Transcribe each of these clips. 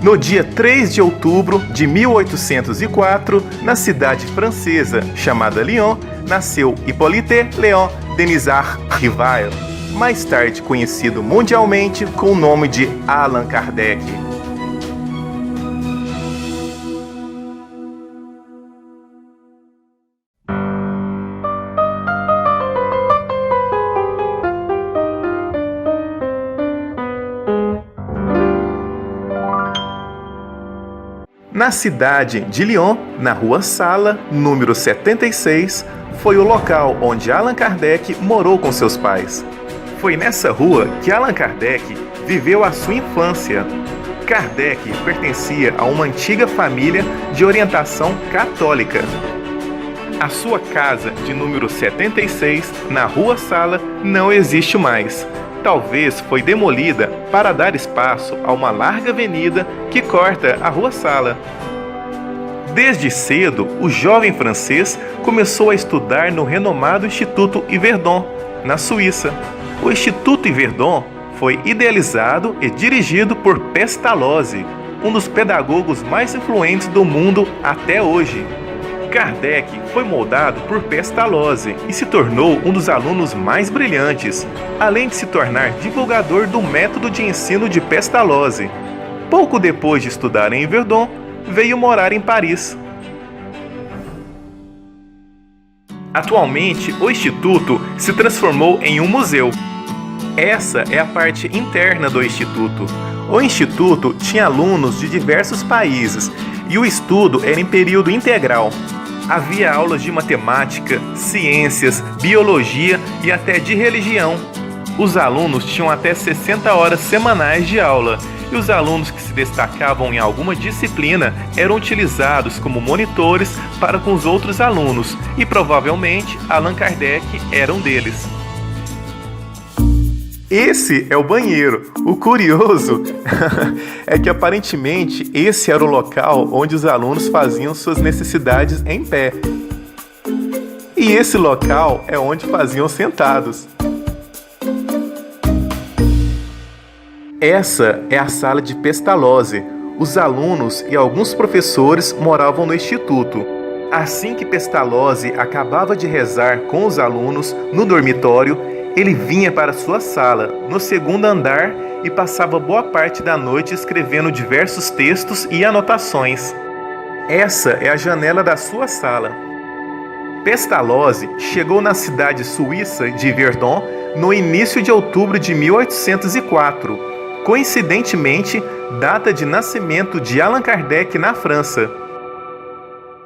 No dia 3 de outubro de 1804, na cidade francesa chamada Lyon, nasceu Hippolyte Léon Denisard Rivail, mais tarde conhecido mundialmente com o nome de Allan Kardec. Na cidade de Lyon, na Rua Sala, número 76, foi o local onde Allan Kardec morou com seus pais. Foi nessa rua que Allan Kardec viveu a sua infância. Kardec pertencia a uma antiga família de orientação católica. A sua casa de número 76, na Rua Sala, não existe mais. Talvez foi demolida para dar espaço a uma larga avenida que corta a Rua Sala. Desde cedo, o jovem francês começou a estudar no renomado Instituto Yverdon, na Suíça. O Instituto Yverdon foi idealizado e dirigido por Pestalozzi, um dos pedagogos mais influentes do mundo até hoje. Kardec foi moldado por Pestalozzi e se tornou um dos alunos mais brilhantes, além de se tornar divulgador do método de ensino de Pestalozzi. Pouco depois de estudar em Yverdon, veio morar em Paris. Atualmente, o Instituto se transformou em um museu. Essa é a parte interna do Instituto. O Instituto tinha alunos de diversos países e o estudo era em período integral. Havia aulas de matemática, ciências, biologia e até de religião. Os alunos tinham até 60 horas semanais de aula e os alunos que se destacavam em alguma disciplina eram utilizados como monitores para com os outros alunos e provavelmente Allan Kardec era um deles. Esse é o banheiro. O curioso é que aparentemente esse era o local onde os alunos faziam suas necessidades em pé. E esse local é onde faziam sentados. Essa é a sala de Pestalozzi. Os alunos e alguns professores moravam no instituto. Assim que Pestalozzi acabava de rezar com os alunos no dormitório, ele vinha para sua sala, no segundo andar, e passava boa parte da noite escrevendo diversos textos e anotações. Essa é a janela da sua sala. Pestalozzi chegou na cidade suíça de Yverdon no início de outubro de 1804, coincidentemente, data de nascimento de Allan Kardec na França.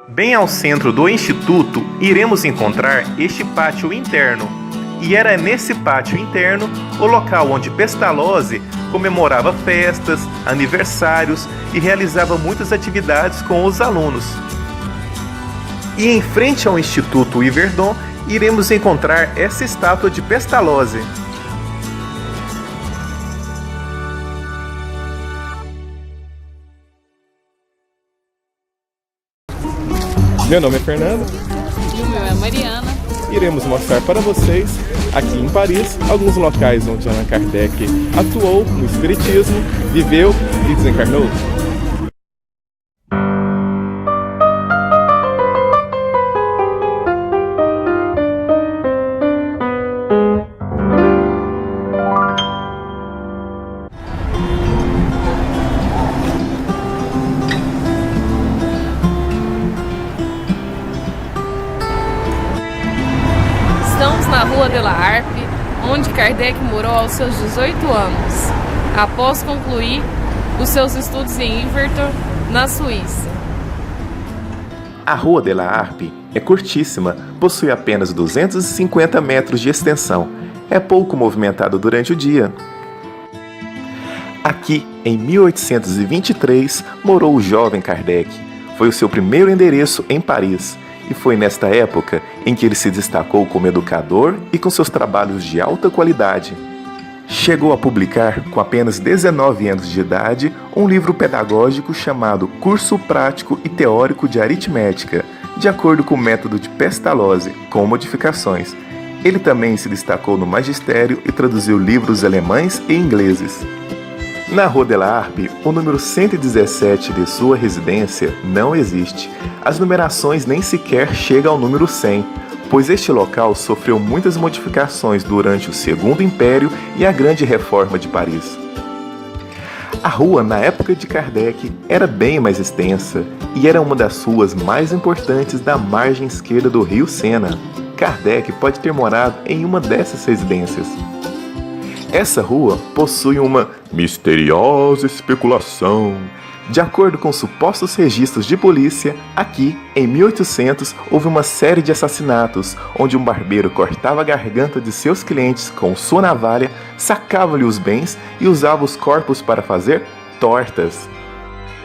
Bem ao centro do instituto, iremos encontrar este pátio interno. E era nesse pátio interno o local onde Pestalozzi comemorava festas, aniversários e realizava muitas atividades com os alunos. E em frente ao Instituto Yverdon, iremos encontrar essa estátua de Pestalozzi. Meu nome é Fernando. E o meu é Mariana. iremos mostrar para vocês, aqui em Paris, alguns locais onde Allan Kardec atuou no espiritismo, viveu e desencarnou. Estamos na Rua de la Harpe, onde Kardec morou aos seus 18 anos, após concluir os seus estudos em Yverton, na Suíça. A Rua de la Harpe é curtíssima, possui apenas 250 metros de extensão. É pouco movimentado durante o dia. Aqui, em 1823, morou o jovem Kardec. Foi o seu primeiro endereço em Paris. E foi nesta época em que ele se destacou como educador e com seus trabalhos de alta qualidade. Chegou a publicar, com apenas 19 anos de idade, um livro pedagógico chamado Curso Prático e Teórico de Aritmética, de acordo com o método de Pestalozzi, com modificações. Ele também se destacou no magistério e traduziu livros alemães e ingleses. Na Rua de la Harpe, o número 117 de sua residência não existe. As numerações nem sequer chegam ao número 100, pois este local sofreu muitas modificações durante o Segundo Império e a Grande Reforma de Paris. A rua, na época de Kardec, era bem mais extensa e era uma das ruas mais importantes da margem esquerda do rio Sena. Kardec pode ter morado em uma dessas residências. Essa rua possui uma misteriosa especulação. De acordo com supostos registros de polícia, aqui, em 1800, houve uma série de assassinatos, onde um barbeiro cortava a garganta de seus clientes com sua navalha, sacava-lhe os bens e usava os corpos para fazer tortas.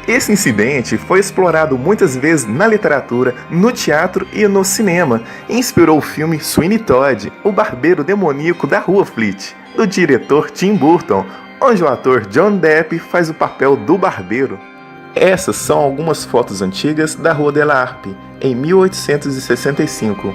Esse incidente foi explorado muitas vezes na literatura, no teatro e no cinema, e inspirou o filme Sweeney Todd, o barbeiro demoníaco da Rua Fleet, do diretor Tim Burton, onde o ator John Depp faz o papel do barbeiro. Essas são algumas fotos antigas da Rua de la Harpe, em 1865.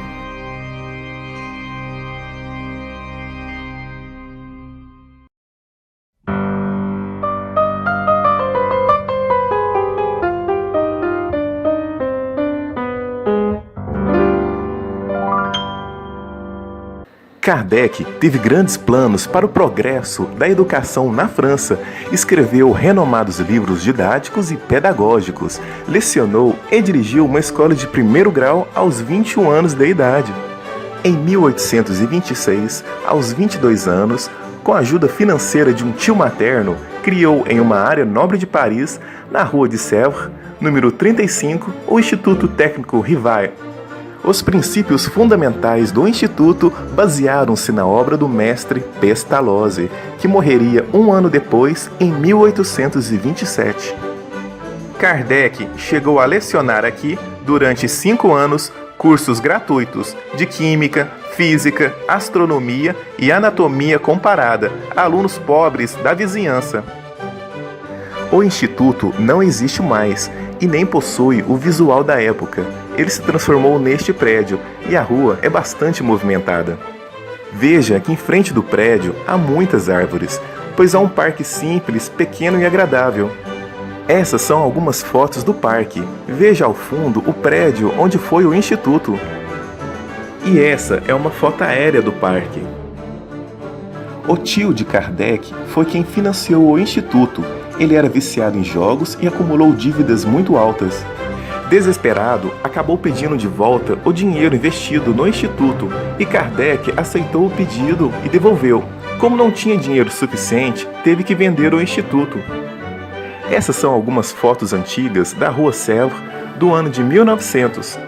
Kardec teve grandes planos para o progresso da educação na França, escreveu renomados livros didáticos e pedagógicos, lecionou e dirigiu uma escola de primeiro grau aos 21 anos de idade. Em 1826, aos 22 anos, com a ajuda financeira de um tio materno, criou em uma área nobre de Paris, na Rua de Sèvres, número 35, o Instituto Técnico Rivail. Os princípios fundamentais do Instituto basearam-se na obra do mestre Pestalozzi, que morreria um ano depois, em 1827. Kardec chegou a lecionar aqui, durante 5 anos, cursos gratuitos de Química, Física, Astronomia e Anatomia comparada a alunos pobres da vizinhança. O Instituto não existe mais e nem possui o visual da época. Ele se transformou neste prédio e a rua é bastante movimentada. Veja que em frente do prédio há muitas árvores, pois há um parque simples, pequeno e agradável. Essas são algumas fotos do parque. Veja ao fundo o prédio onde foi o Instituto. E essa é uma foto aérea do parque. O tio de Kardec foi quem financiou o Instituto. Ele era viciado em jogos e acumulou dívidas muito altas. Desesperado, acabou pedindo de volta o dinheiro investido no Instituto e Kardec aceitou o pedido e devolveu. Como não tinha dinheiro suficiente, teve que vender o Instituto. Essas são algumas fotos antigas da Rua Sèvres do ano de 1900.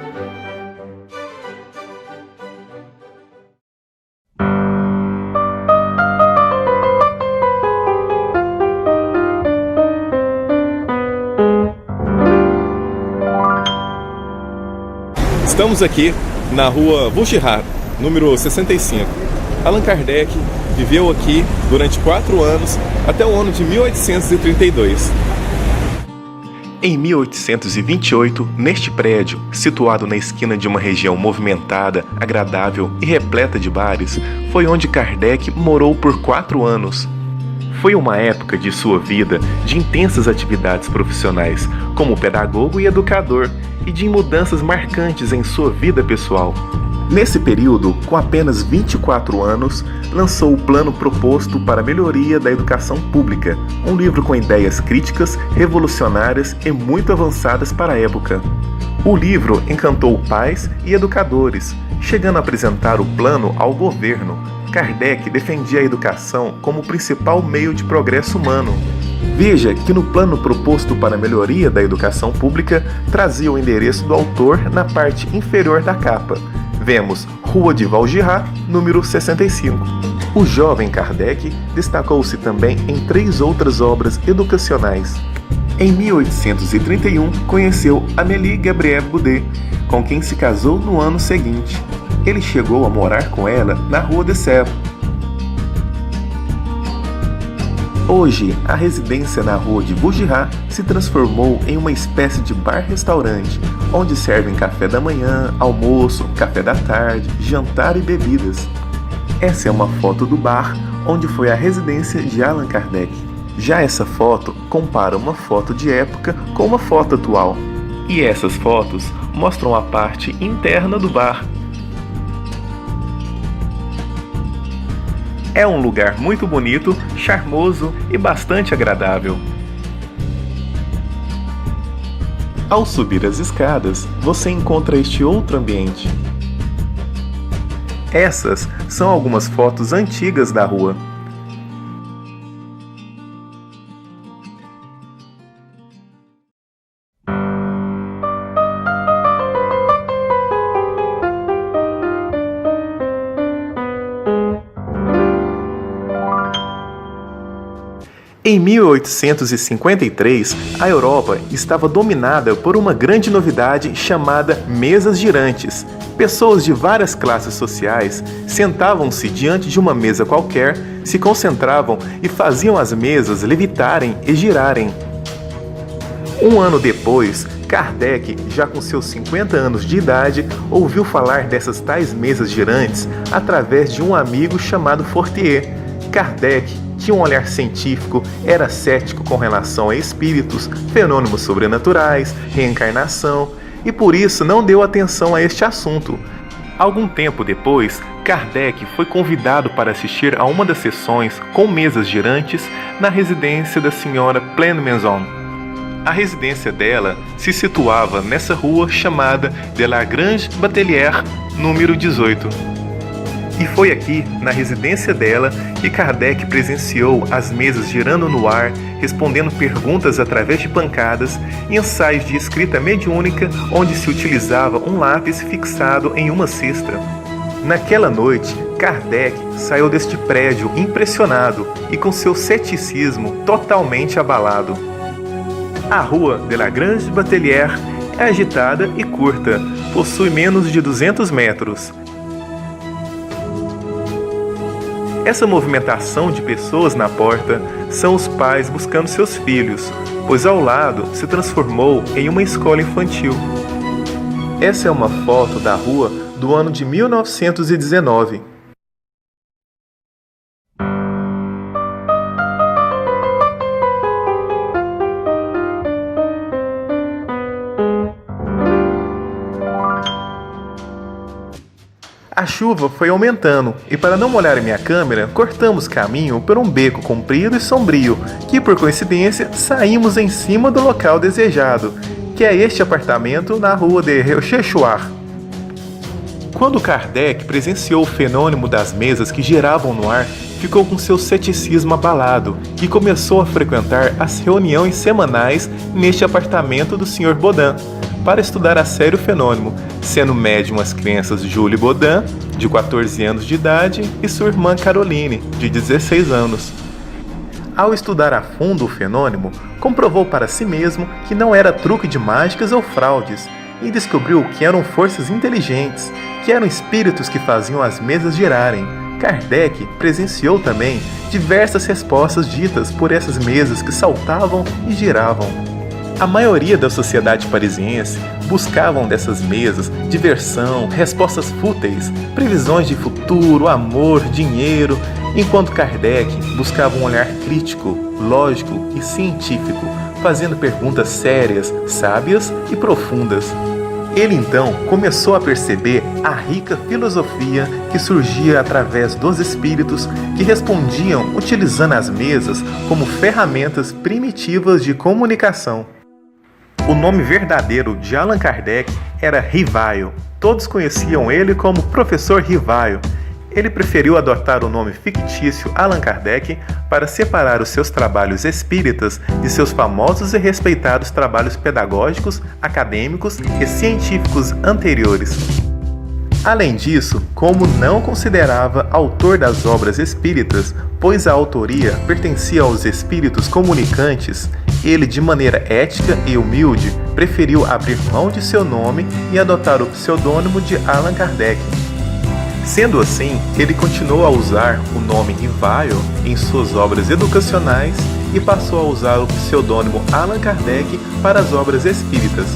Estamos aqui na Rua Vaugirard, número 65. Allan Kardec viveu aqui durante 4 anos, até o ano de 1832. Em 1828, neste prédio, situado na esquina de uma região movimentada, agradável e repleta de bares, foi onde Kardec morou por 4 anos. Foi uma época de sua vida de intensas atividades profissionais, como pedagogo e educador, e de mudanças marcantes em sua vida pessoal. Nesse período, com apenas 24 anos, lançou o Plano Proposto para a Melhoria da Educação Pública, um livro com ideias críticas, revolucionárias e muito avançadas para a época. O livro encantou pais e educadores, chegando a apresentar o plano ao governo. Kardec defendia a educação como o principal meio de progresso humano. Veja que no Plano Proposto para a Melhoria da Educação Pública trazia o endereço do autor na parte inferior da capa. Vemos Rua de Vaugirard, número 65. O jovem Kardec destacou-se também em 3 outras obras educacionais. Em 1831, conheceu Amélie Gabrielle Boudet, com quem se casou no ano seguinte. Ele chegou a morar com ela na Rua de Sèvres. Hoje, a residência na Rua de Vaugirard se transformou em uma espécie de bar-restaurante, onde servem café da manhã, almoço, café da tarde, jantar e bebidas. Essa é uma foto do bar, onde foi a residência de Allan Kardec. Já essa foto compara uma foto de época com uma foto atual. E essas fotos mostram a parte interna do bar. É um lugar muito bonito, charmoso e bastante agradável. Ao subir as escadas, você encontra este outro ambiente. Essas são algumas fotos antigas da rua. Em 1853, a Europa estava dominada por uma grande novidade chamada mesas girantes. Pessoas de várias classes sociais sentavam-se diante de uma mesa qualquer, se concentravam e faziam as mesas levitarem e girarem. Um ano depois, Kardec, já com seus 50 anos de idade, ouviu falar dessas tais mesas girantes através de um amigo chamado Fortier. Kardec tinha um olhar científico, era cético com relação a espíritos, fenômenos sobrenaturais, reencarnação, e por isso não deu atenção a este assunto. Algum tempo depois, Kardec foi convidado para assistir a uma das sessões com mesas girantes na residência da senhora Pleine-Maison. A residência dela se situava nessa rua chamada de la Grange Batelière, número 18. E foi aqui, na residência dela, que Kardec presenciou as mesas girando no ar, respondendo perguntas através de pancadas e ensaios de escrita mediúnica onde se utilizava um lápis fixado em uma cesta. Naquela noite, Kardec saiu deste prédio impressionado e com seu ceticismo totalmente abalado. A rua de la Grange Batelière é agitada e curta, possui menos de 200 metros. Essa movimentação de pessoas na porta são os pais buscando seus filhos, pois ao lado se transformou em uma escola infantil. Essa é uma foto da rua do ano de 1919. A chuva foi aumentando e, para não molhar a minha câmera, cortamos caminho por um beco comprido e sombrio, que por coincidência saímos em cima do local desejado, que é este apartamento na rua de Rochechouart. Quando Kardec presenciou o fenômeno das mesas que giravam no ar, ficou com seu ceticismo abalado e começou a frequentar as reuniões semanais neste apartamento do Sr. Baudin, para estudar a sério o fenômeno, sendo médium as crianças Julie Baudin, de 14 anos de idade, e sua irmã Caroline, de 16 anos. Ao estudar a fundo o fenômeno, comprovou para si mesmo que não era truque de mágicas ou fraudes, e descobriu que eram forças inteligentes, que eram espíritos que faziam as mesas girarem. Kardec presenciou também diversas respostas ditas por essas mesas que saltavam e giravam. A maioria da sociedade parisiense buscavam dessas mesas diversão, respostas fúteis, previsões de futuro, amor, dinheiro, enquanto Kardec buscava um olhar crítico, lógico e científico, fazendo perguntas sérias, sábias e profundas. Ele então começou a perceber a rica filosofia que surgia através dos espíritos que respondiam utilizando as mesas como ferramentas primitivas de comunicação. O nome verdadeiro de Allan Kardec era Rivaio. Todos conheciam ele como Professor Rivaio. Ele preferiu adotar o nome fictício Allan Kardec para separar os seus trabalhos espíritas de seus famosos e respeitados trabalhos pedagógicos, acadêmicos e científicos anteriores. Além disso, como não considerava autor das obras espíritas, pois a autoria pertencia aos espíritos comunicantes, ele, de maneira ética e humilde, preferiu abrir mão de seu nome e adotar o pseudônimo de Allan Kardec. Sendo assim, ele continuou a usar o nome Rivaio em suas obras educacionais e passou a usar o pseudônimo Allan Kardec para as obras espíritas.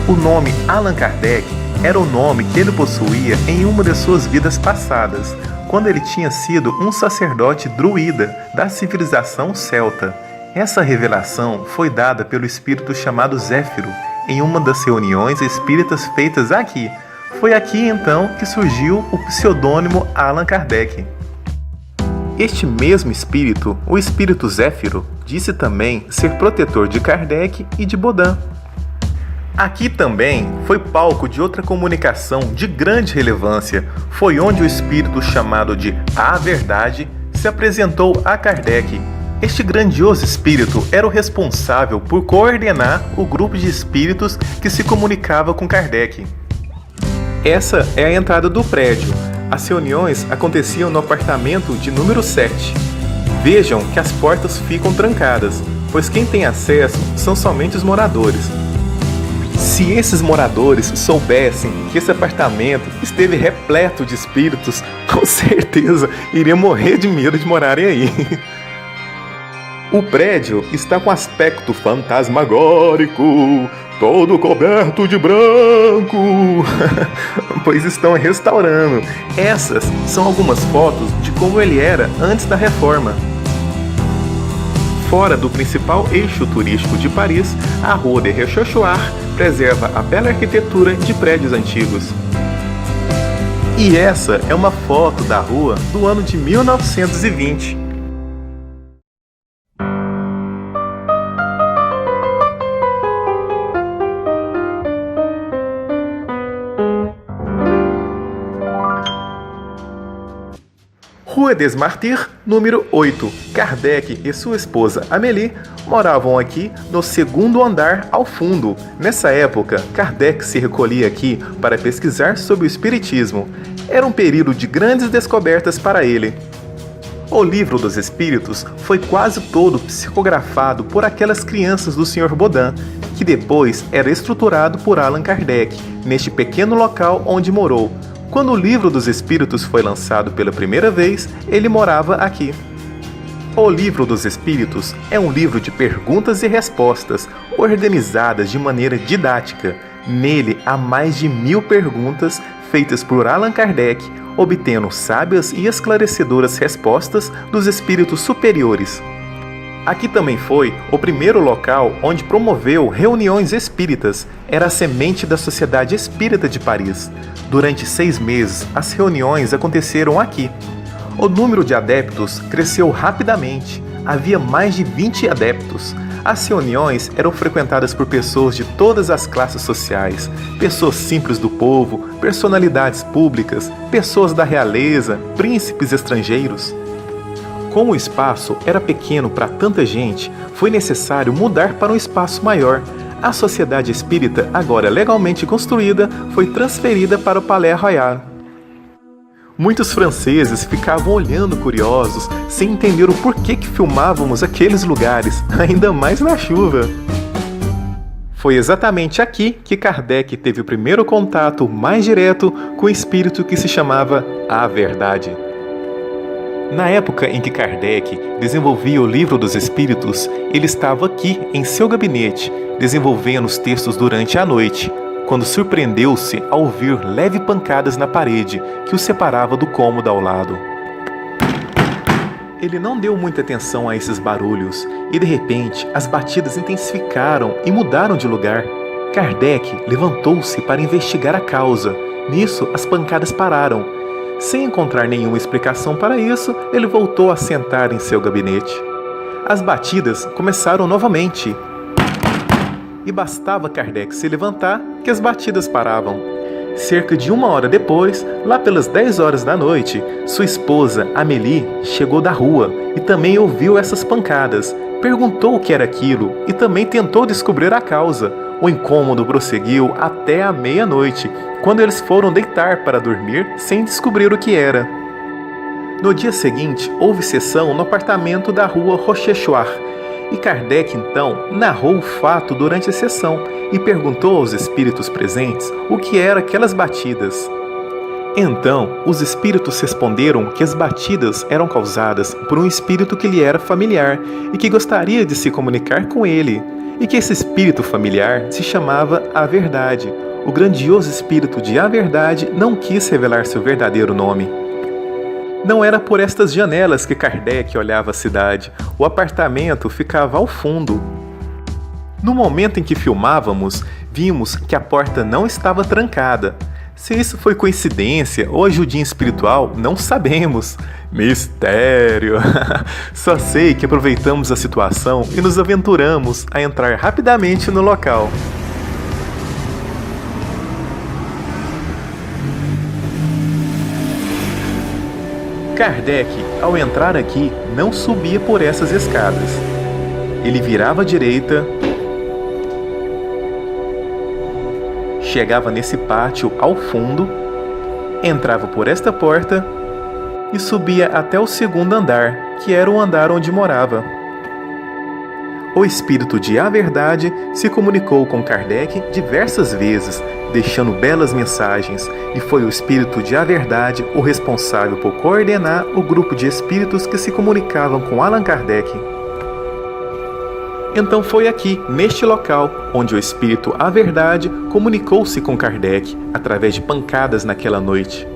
O nome Allan Kardec era o nome que ele possuía em uma de suas vidas passadas, quando ele tinha sido um sacerdote druida da civilização celta. Essa revelação foi dada pelo espírito chamado Zéfiro em uma das reuniões espíritas feitas aqui. Foi aqui então que surgiu o pseudônimo Allan Kardec. Este mesmo espírito, o espírito Zéfiro, disse também ser protetor de Kardec e de Baudin. Aqui também foi palco de outra comunicação de grande relevância. Foi onde o espírito chamado de A Verdade se apresentou a Kardec. Este grandioso espírito era o responsável por coordenar o grupo de espíritos que se comunicava com Kardec. Essa é a entrada do prédio. As reuniões aconteciam no apartamento de número 7. Vejam que as portas ficam trancadas, pois quem tem acesso são somente os moradores. Se esses moradores soubessem que esse apartamento esteve repleto de espíritos, com certeza iriam morrer de medo de morarem aí. O prédio está com aspecto fantasmagórico, todo coberto de branco, pois estão restaurando. Essas são algumas fotos de como ele era antes da reforma. Fora do principal eixo turístico de Paris, a Rua de Rochechouart preserva a bela arquitetura de prédios antigos. E essa é uma foto da rua do ano de 1920. Rue des Martyrs, número 8. Kardec e sua esposa Amélie moravam aqui no segundo andar ao fundo. Nessa época, Kardec se recolhia aqui para pesquisar sobre o espiritismo. Era um período de grandes descobertas para ele. O Livro dos Espíritos foi quase todo psicografado por aquelas crianças do Sr. Baudin, que depois era estruturado por Allan Kardec, neste pequeno local onde morou. Quando o Livro dos Espíritos foi lançado pela primeira vez, ele morava aqui. O Livro dos Espíritos é um livro de perguntas e respostas, organizadas de maneira didática. Nele há mais de 1000 perguntas feitas por Allan Kardec, obtendo sábias e esclarecedoras respostas dos espíritos superiores. Aqui também foi o primeiro local onde promoveu reuniões espíritas. Era a semente da Sociedade Espírita de Paris. Durante 6 meses, as reuniões aconteceram aqui. O número de adeptos cresceu rapidamente. Havia mais de 20 adeptos. As reuniões eram frequentadas por pessoas de todas as classes sociais, pessoas simples do povo, personalidades públicas, pessoas da realeza, príncipes estrangeiros. Como o espaço era pequeno para tanta gente, foi necessário mudar para um espaço maior. A Sociedade Espírita, agora legalmente construída, foi transferida para o Palais Royal. Muitos franceses ficavam olhando curiosos, sem entender o porquê que filmávamos aqueles lugares, ainda mais na chuva. Foi exatamente aqui que Kardec teve o primeiro contato mais direto com o espírito que se chamava A Verdade. Na época em que Kardec desenvolvia o Livro dos Espíritos, ele estava aqui em seu gabinete, desenvolvendo os textos durante a noite, quando surpreendeu-se ao ouvir leve pancadas na parede que o separava do cômodo ao lado. Ele não deu muita atenção a esses barulhos e, de repente, as batidas intensificaram e mudaram de lugar. Kardec levantou-se para investigar a causa. Nisso, as pancadas pararam. Sem encontrar nenhuma explicação para isso, ele voltou a sentar em seu gabinete. As batidas começaram novamente. E bastava Kardec se levantar que as batidas paravam. Cerca de 1 hora depois, lá pelas 10 horas da noite, sua esposa, Amélie, chegou da rua e também ouviu essas pancadas. Perguntou o que era aquilo e também tentou descobrir a causa. O incômodo prosseguiu até a meia-noite, quando eles foram deitar para dormir sem descobrir o que era. No dia seguinte, houve sessão no apartamento da rua Rochechouart, e Kardec, então, narrou o fato durante a sessão e perguntou aos espíritos presentes o que eram aquelas batidas. Então, os espíritos responderam que as batidas eram causadas por um espírito que lhe era familiar e que gostaria de se comunicar com ele, e que esse espírito familiar se chamava A Verdade. O grandioso espírito de A Verdade não quis revelar seu verdadeiro nome. Não era por estas janelas que Kardec olhava a cidade. O apartamento ficava ao fundo. No momento em que filmávamos, vimos que a porta não estava trancada. Se isso foi coincidência ou ajudinha espiritual, não sabemos. Mistério! Só sei que aproveitamos a situação e nos aventuramos a entrar rapidamente no local. Kardec, ao entrar aqui, não subia por essas escadas. Ele virava à direita, chegava nesse pátio ao fundo, entrava por esta porta e subia até o 2º andar, que era o andar onde morava. O espírito de A Verdade se comunicou com Kardec diversas vezes, deixando belas mensagens, e foi o espírito de A Verdade o responsável por coordenar o grupo de espíritos que se comunicavam com Allan Kardec. Então foi aqui, neste local, onde o espírito A Verdade comunicou-se com Kardec, através de pancadas naquela noite.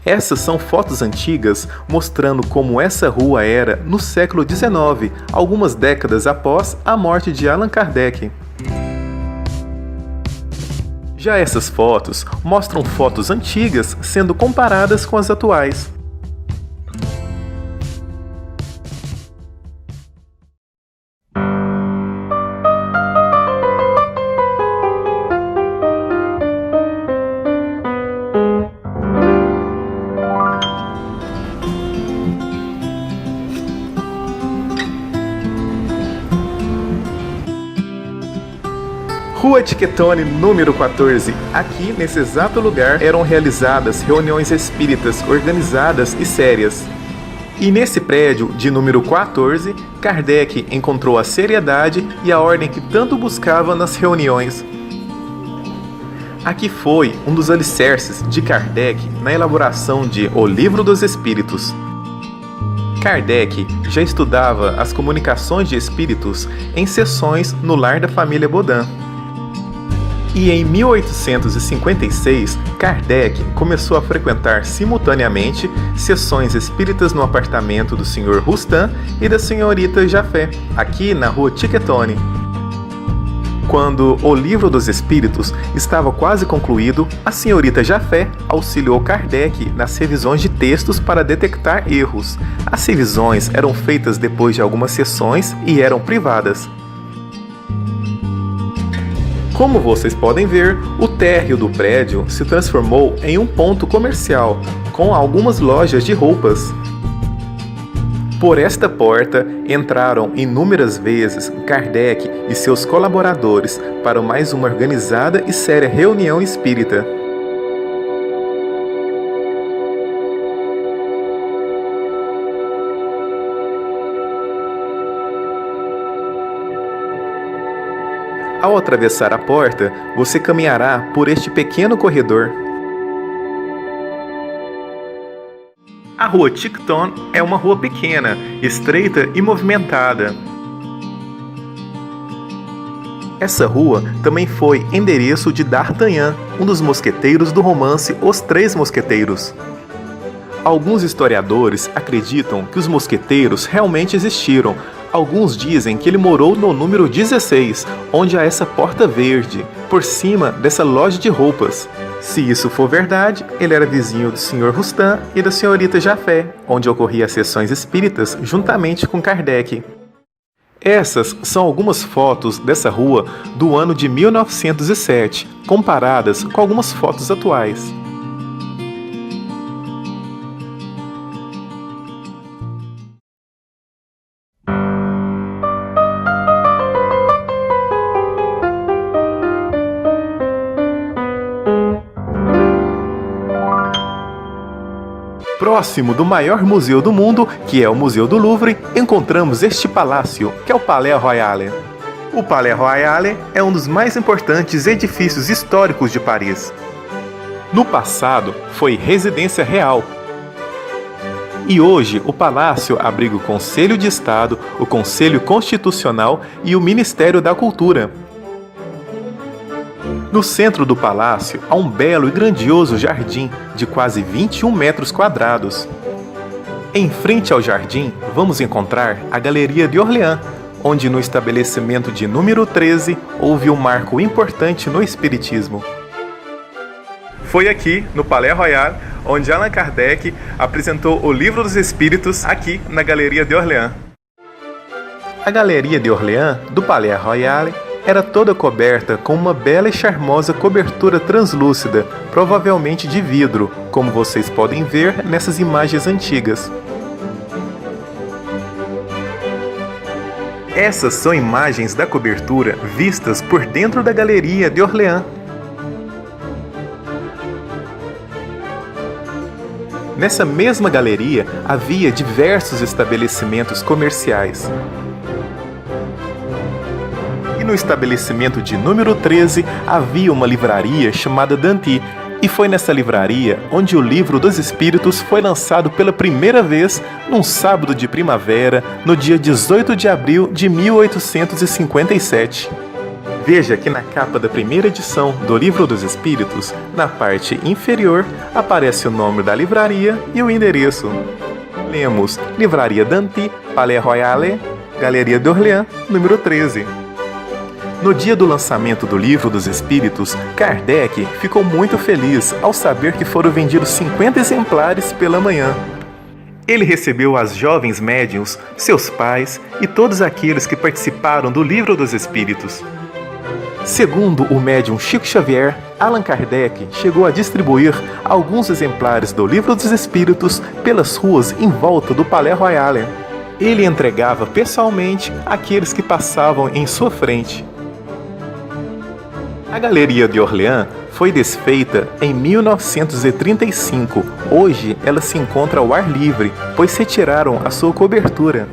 Essas são fotos antigas mostrando como essa rua era no século XIX, algumas décadas após a morte de Allan Kardec. Já essas fotos mostram fotos antigas sendo comparadas com as atuais. Rua Tiquetone, número 14. Aqui, nesse exato lugar, eram realizadas reuniões espíritas organizadas e sérias. E nesse prédio, de número 14, Kardec encontrou a seriedade e a ordem que tanto buscava nas reuniões. Aqui foi um dos alicerces de Kardec na elaboração de O Livro dos Espíritos. Kardec já estudava as comunicações de espíritos em sessões no lar da família Bodin. E em 1856, Kardec começou a frequentar simultaneamente sessões espíritas no apartamento do Sr. Roustan e da Senhorita Jafé, aqui na rua Tiquetone. Quando o Livro dos Espíritos estava quase concluído, a Senhorita Jafé auxiliou Kardec nas revisões de textos para detectar erros. As revisões eram feitas depois de algumas sessões e eram privadas. Como vocês podem ver, o térreo do prédio se transformou em um ponto comercial, com algumas lojas de roupas. Por esta porta entraram inúmeras vezes Kardec e seus colaboradores para mais uma organizada e séria reunião espírita. Ao atravessar a porta, você caminhará por este pequeno corredor. A rua Tiquetonne é uma rua pequena, estreita e movimentada. Essa rua também foi endereço de D'Artagnan, um dos mosqueteiros do romance Os Três Mosqueteiros. Alguns historiadores acreditam que os mosqueteiros realmente existiram. Alguns dizem que ele morou no número 16, onde há essa porta verde, por cima dessa loja de roupas. Se isso for verdade, ele era vizinho do Sr. Roustan e da Srta. Jaffé, onde ocorriam as sessões espíritas juntamente com Kardec. Essas são algumas fotos dessa rua do ano de 1907, comparadas com algumas fotos atuais. Próximo do maior museu do mundo, que é o Museu do Louvre, encontramos este palácio, que é o Palais Royal. O Palais Royal é um dos mais importantes edifícios históricos de Paris. No passado, foi residência real. E hoje, o palácio abriga o Conselho de Estado, o Conselho Constitucional e o Ministério da Cultura. No centro do palácio há um belo e grandioso jardim de quase 21 metros quadrados. Em frente ao jardim, vamos encontrar a Galeria de Orleans, onde no estabelecimento de número 13 houve um marco importante no espiritismo. Foi aqui, no Palais Royal, onde Allan Kardec apresentou o Livro dos Espíritos aqui na Galeria de Orleans. A Galeria de Orleans, do Palais Royal, era toda coberta com uma bela e charmosa cobertura translúcida, provavelmente de vidro, como vocês podem ver nessas imagens antigas. Essas são imagens da cobertura vistas por dentro da Galeria de Orleans. Nessa mesma galeria havia diversos estabelecimentos comerciais. No estabelecimento de número 13 havia uma livraria chamada Danty, e foi nessa livraria onde o Livro dos Espíritos foi lançado pela primeira vez num sábado de primavera, no dia 18 de abril de 1857. Veja que na capa da primeira edição do Livro dos Espíritos, na parte inferior, aparece o nome da livraria e o endereço. Lemos Livraria Danty, Palais Royal, Galeria de Orleans, número 13. No dia do lançamento do Livro dos Espíritos, Kardec ficou muito feliz ao saber que foram vendidos 50 exemplares pela manhã. Ele recebeu as jovens médiuns, seus pais e todos aqueles que participaram do Livro dos Espíritos. Segundo o médium Chico Xavier, Allan Kardec chegou a distribuir alguns exemplares do Livro dos Espíritos pelas ruas em volta do Palais Royal. Ele entregava pessoalmente àqueles que passavam em sua frente. A Galeria de Orleans foi desfeita em 1935. Hoje ela se encontra ao ar livre, pois retiraram a sua cobertura.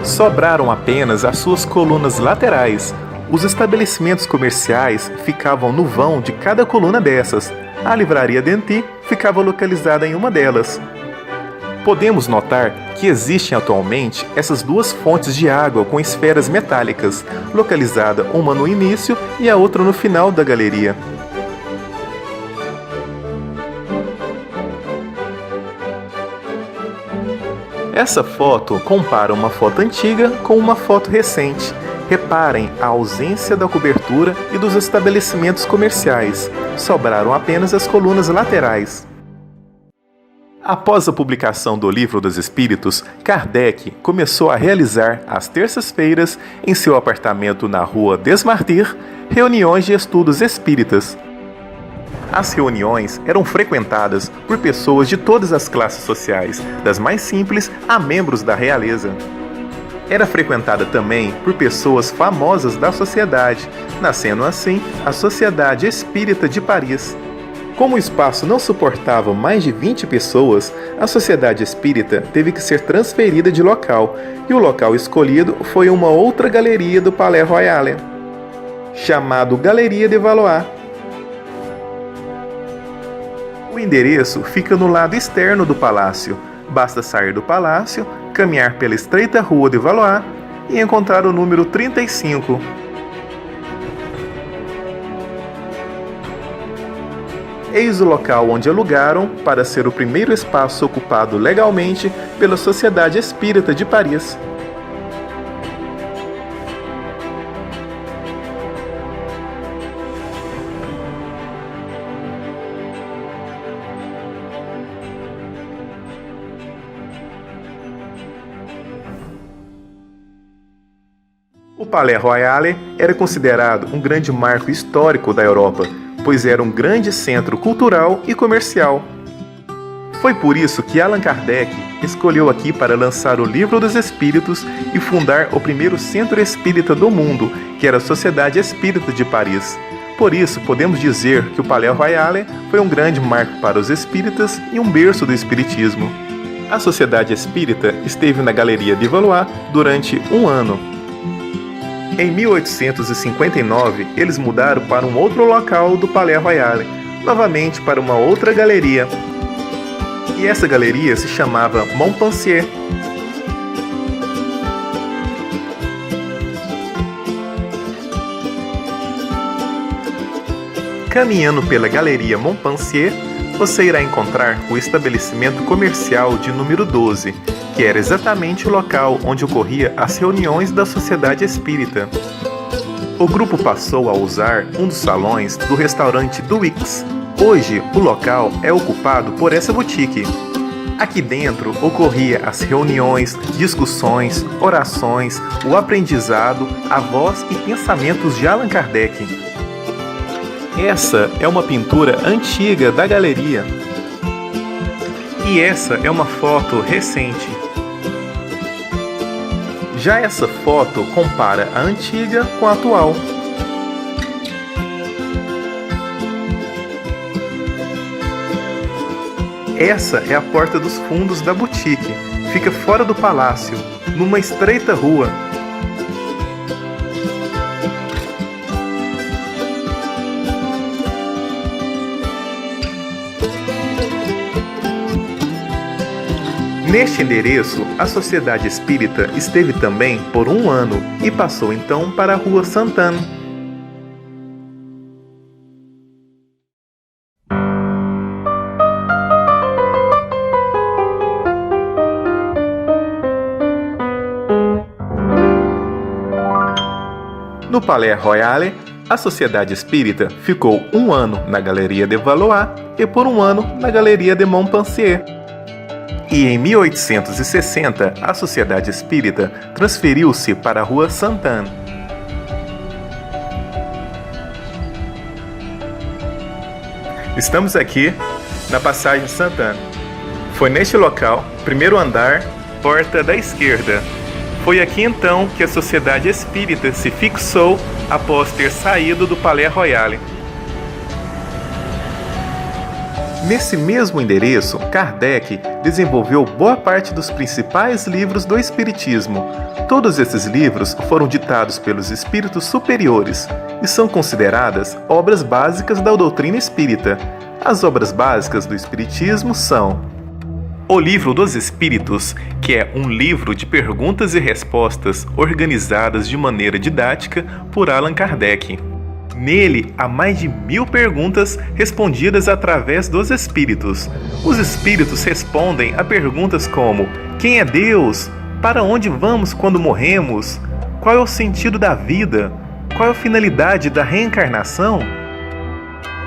Sobraram apenas as suas colunas laterais. Os estabelecimentos comerciais ficavam no vão de cada coluna dessas. A livraria Danty ficava localizada em uma delas. Podemos notar que existem atualmente essas duas fontes de água com esferas metálicas, localizada uma no início e a outra no final da galeria. Essa foto compara uma foto antiga com uma foto recente. Reparem a ausência da cobertura e dos estabelecimentos comerciais. Sobraram apenas as colunas laterais. Após a publicação do Livro dos Espíritos, Kardec começou a realizar, às terças-feiras, em seu apartamento na rua des Martyrs, reuniões de estudos espíritas. As reuniões eram frequentadas por pessoas de todas as classes sociais, das mais simples a membros da realeza. Era frequentada também por pessoas famosas da sociedade, nascendo assim a Sociedade Espírita de Paris. Como o espaço não suportava mais de 20 pessoas, a Sociedade Espírita teve que ser transferida de local, e o local escolhido foi uma outra galeria do Palais Royal, chamado Galeria de Valois. O endereço fica no lado externo do palácio. Basta sair do palácio, caminhar pela estreita rua de Valois e encontrar o número 35. Eis o local onde alugaram para ser o primeiro espaço ocupado legalmente pela Sociedade Espírita de Paris. O Palais Royal era considerado um grande marco histórico da Europa, pois era um grande centro cultural e comercial. Foi por isso que Allan Kardec escolheu aqui para lançar o Livro dos Espíritos e fundar o primeiro centro espírita do mundo, que era a Sociedade Espírita de Paris. Por isso, podemos dizer que o Palais Royal foi um grande marco para os espíritas e um berço do espiritismo. A Sociedade Espírita esteve na Galeria de Valois durante um ano. Em 1859, eles mudaram para um outro local do Palais Royal, novamente para uma outra galeria. E essa galeria se chamava Montpensier. Caminhando pela Galeria Montpensier, você irá encontrar o estabelecimento comercial de número 12, que era exatamente o local onde ocorria as reuniões da Sociedade Espírita. O grupo passou a usar um dos salões do restaurante Duix. Hoje, o local é ocupado por essa boutique. Aqui dentro ocorria as reuniões, discussões, orações, o aprendizado, a voz e pensamentos de Allan Kardec. Essa é uma pintura antiga da galeria. E essa é uma foto recente. Já essa foto compara a antiga com a atual. Essa é a porta dos fundos da boutique. Fica fora do palácio, numa estreita rua. Neste endereço, a Sociedade Espírita esteve também por um ano e passou então para a Rua Sainte-Anne. No Palais Royal, a Sociedade Espírita ficou um ano na Galeria de Valois e por um ano na Galeria de Montpensier. E em 1860, a Sociedade Espírita transferiu-se para a Rua Sainte-Anne. Estamos aqui na Passagem Sainte-Anne. Foi neste local, primeiro andar, porta da esquerda. Foi aqui então que a Sociedade Espírita se fixou após ter saído do Palais Royal. Nesse mesmo endereço, Kardec desenvolveu boa parte dos principais livros do Espiritismo. Todos esses livros foram ditados pelos espíritos superiores e são consideradas obras básicas da doutrina espírita. As obras básicas do Espiritismo são O Livro dos Espíritos, que é um livro de perguntas e respostas organizadas de maneira didática por Allan Kardec. Nele, há mais de 1000 perguntas respondidas através dos espíritos. Os espíritos respondem a perguntas como: quem é Deus? Para onde vamos quando morremos? Qual é o sentido da vida? Qual é a finalidade da reencarnação?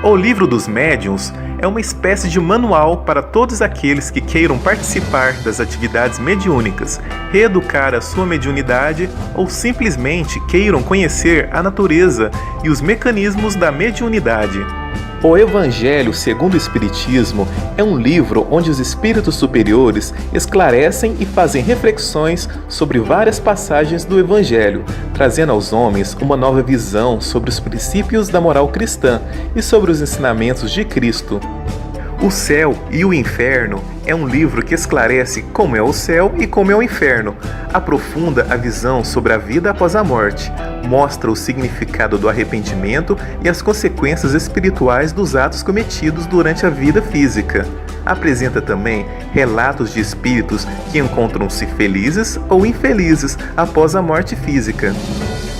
O Livro dos Médiuns é uma espécie de manual para todos aqueles que queiram participar das atividades mediúnicas, reeducar a sua mediunidade ou simplesmente queiram conhecer a natureza e os mecanismos da mediunidade. O Evangelho segundo o Espiritismo é um livro onde os espíritos superiores esclarecem e fazem reflexões sobre várias passagens do Evangelho, trazendo aos homens uma nova visão sobre os princípios da moral cristã e sobre os ensinamentos de Cristo. O Céu e o Inferno é um livro que esclarece como é o céu e como é o inferno, aprofunda a visão sobre a vida após a morte, mostra o significado do arrependimento e as consequências espirituais dos atos cometidos durante a vida física. Apresenta também relatos de espíritos que encontram-se felizes ou infelizes após a morte física.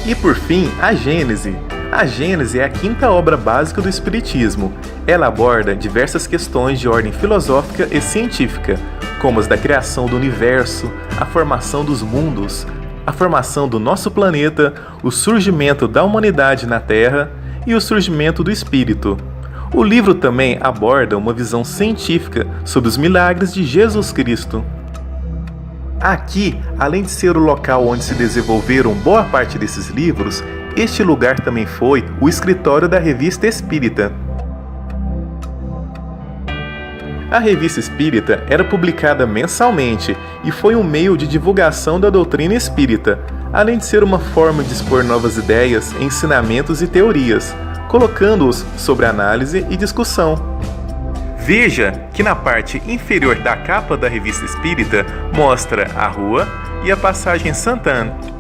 E por fim, a Gênese. A Gênese é a quinta obra básica do Espiritismo. Ela aborda diversas questões de ordem filosófica e científica, como as da criação do universo, a formação dos mundos, a formação do nosso planeta, o surgimento da humanidade na Terra e o surgimento do Espírito. O livro também aborda uma visão científica sobre os milagres de Jesus Cristo. Aqui, além de ser o local onde se desenvolveram boa parte desses livros, este lugar também foi o escritório da Revista Espírita. A Revista Espírita era publicada mensalmente e foi um meio de divulgação da doutrina espírita, além de ser uma forma de expor novas ideias, ensinamentos e teorias, colocando-os sobre análise e discussão. Veja que na parte inferior da capa da Revista Espírita mostra a rua e a passagem Santana.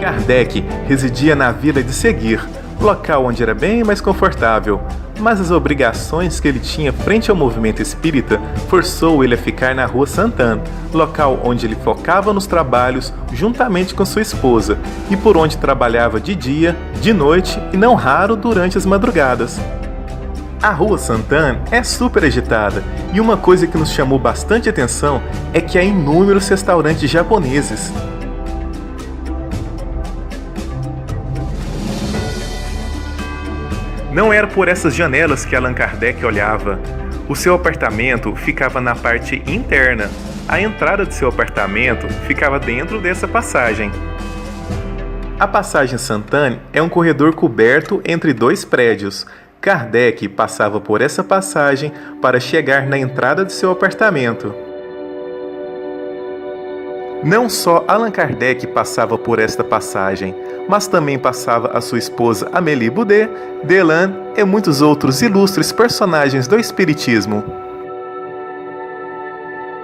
Kardec residia na vila de Seguir, local onde era bem mais confortável, mas as obrigações que ele tinha frente ao movimento espírita forçou ele a ficar na rua Santana, local onde ele focava nos trabalhos juntamente com sua esposa e por onde trabalhava de dia, de noite e não raro durante as madrugadas. A rua Santana é super agitada e uma coisa que nos chamou bastante atenção é que há inúmeros restaurantes japoneses. Não era por essas janelas que Allan Kardec olhava. O seu apartamento ficava na parte interna. A entrada de seu apartamento ficava dentro dessa passagem. A passagem Santana é um corredor coberto entre dois prédios. Kardec passava por essa passagem para chegar na entrada de seu apartamento. Não só Allan Kardec passava por esta passagem, mas também passava a sua esposa Amélie Boudet, Delane e muitos outros ilustres personagens do Espiritismo.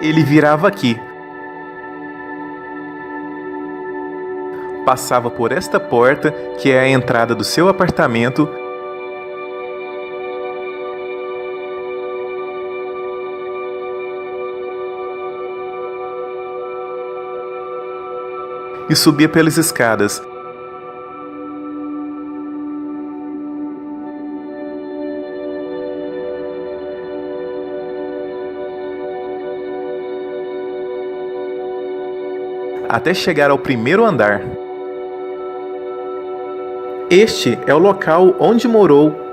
Ele virava aqui. Passava por esta porta, que é a entrada do seu apartamento, e subia pelas escadas. Até chegar ao primeiro andar. Este é o local onde morou.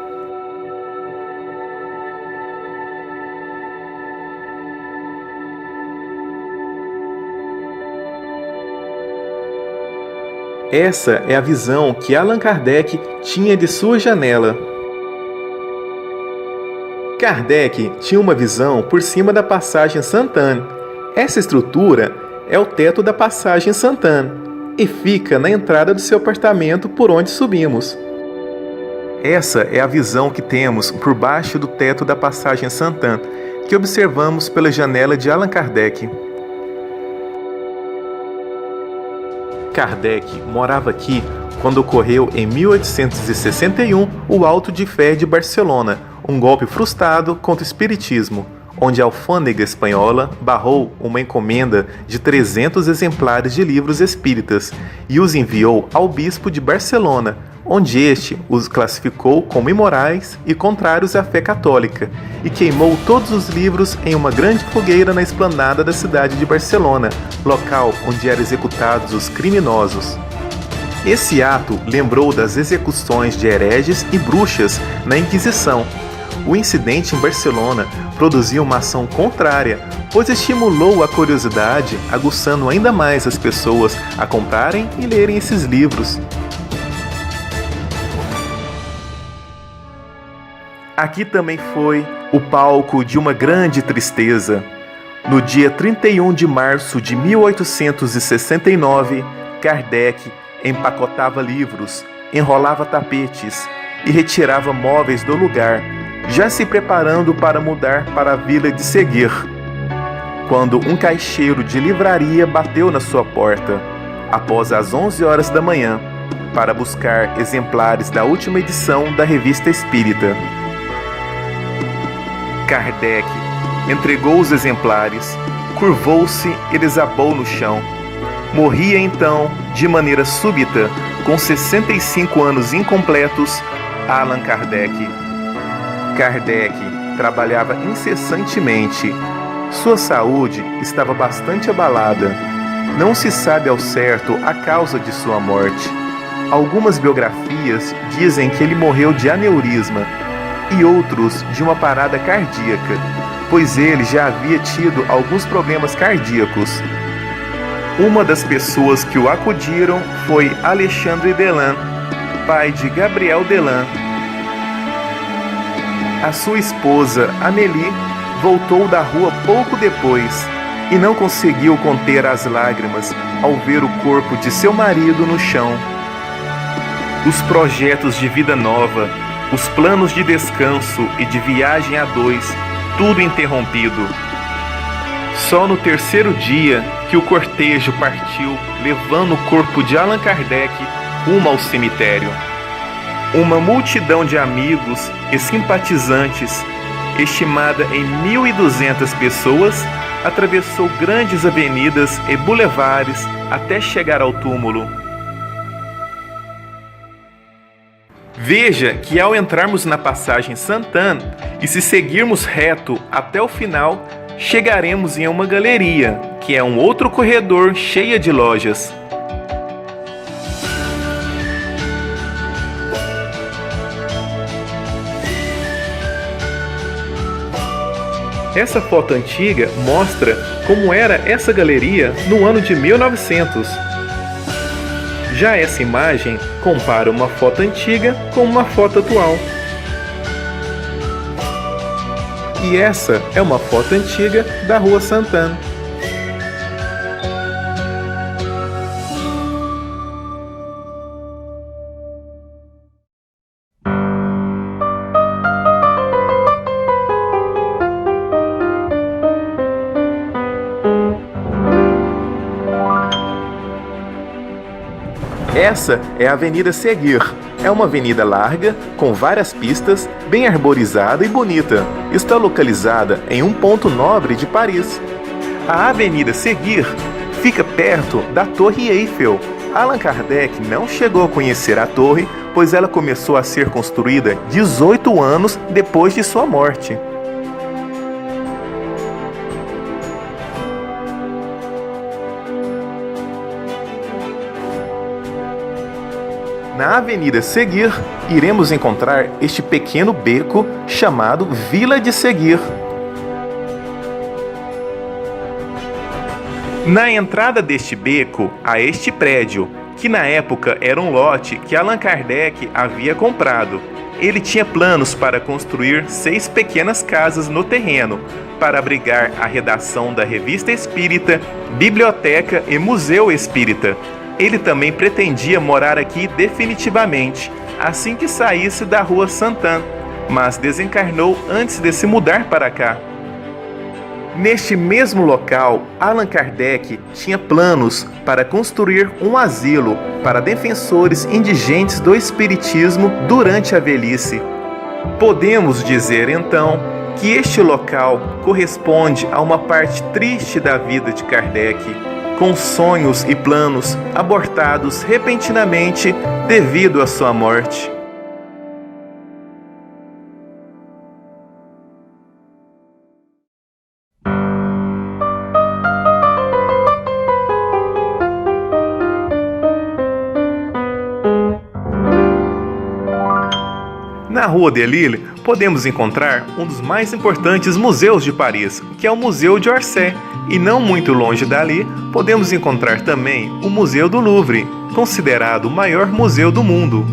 Essa é a visão que Allan Kardec tinha de sua janela. Kardec tinha uma visão por cima da passagem Santana. Essa estrutura é o teto da passagem Santana e fica na entrada do seu apartamento por onde subimos. Essa é a visão que temos por baixo do teto da passagem Santana, que observamos pela janela de Allan Kardec. Kardec morava aqui quando ocorreu em 1861 o Auto de Fé de Barcelona, um golpe frustrado contra o espiritismo, onde a alfândega espanhola barrou uma encomenda de 300 exemplares de livros espíritas e os enviou ao bispo de Barcelona, onde este os classificou como imorais e contrários à fé católica, e queimou todos os livros em uma grande fogueira na esplanada da cidade de Barcelona, local onde eram executados os criminosos. Esse ato lembrou das execuções de hereges e bruxas na Inquisição. O incidente em Barcelona produziu uma ação contrária, pois estimulou a curiosidade, aguçando ainda mais as pessoas a comprarem e lerem esses livros. Aqui também foi o palco de uma grande tristeza. No dia 31 de março de 1869, Kardec empacotava livros, enrolava tapetes e retirava móveis do lugar, já se preparando para mudar para a vila de Seguir, quando um caixeiro de livraria bateu na sua porta, após as 11 horas da manhã, para buscar exemplares da última edição da Revista Espírita. Kardec entregou os exemplares, curvou-se e desabou no chão. Morria então, de maneira súbita, com 65 anos incompletos, Allan Kardec. Kardec trabalhava incessantemente. Sua saúde estava bastante abalada. Não se sabe ao certo a causa de sua morte. Algumas biografias dizem que ele morreu de aneurisma e outros de uma parada cardíaca, pois ele já havia tido alguns problemas cardíacos. Uma das pessoas que o acudiram foi Alexandre Delan, pai de Gabriel Delan. A sua esposa, Amélie, voltou da rua pouco depois e não conseguiu conter as lágrimas ao ver o corpo de seu marido no chão. Os projetos de vida nova, os planos de descanso e de viagem a dois, tudo interrompido. Só no terceiro dia que o cortejo partiu, levando o corpo de Allan Kardec rumo ao cemitério. Uma multidão de amigos e simpatizantes, estimada em 1.200 pessoas, atravessou grandes avenidas e bulevares até chegar ao túmulo. Veja que ao entrarmos na passagem Saint-Anne e se seguirmos reto até o final, chegaremos em uma galeria, que é um outro corredor cheio de lojas. Essa foto antiga mostra como era essa galeria no ano de 1900. Já essa imagem compara uma foto antiga com uma foto atual. E essa é uma foto antiga da Rua Saint-Anne. Essa é a Avenida Seguir. É uma avenida larga, com várias pistas, bem arborizada e bonita. Está localizada em um ponto nobre de Paris. A Avenida Seguir fica perto da Torre Eiffel. Allan Kardec não chegou a conhecer a torre, pois ela começou a ser construída 18 anos depois de sua morte. Na Avenida Seguir, iremos encontrar este pequeno beco chamado Vila de Seguir. Na entrada deste beco, há este prédio, que na época era um lote que Allan Kardec havia comprado. Ele tinha planos para construir 6 pequenas casas no terreno, para abrigar a redação da Revista Espírita, biblioteca e museu espírita. Ele também pretendia morar aqui definitivamente, assim que saísse da Rua Saint-Anne, mas desencarnou antes de se mudar para cá. Neste mesmo local, Allan Kardec tinha planos para construir um asilo para defensores indigentes do espiritismo durante a velhice. Podemos dizer, então, que este local corresponde a uma parte triste da vida de Kardec, com sonhos e planos abortados repentinamente devido à sua morte. Na Rua de Lille, podemos encontrar um dos mais importantes museus de Paris, que é o Museu de Orsay, e não muito longe dali, podemos encontrar também o Museu do Louvre, considerado o maior museu do mundo.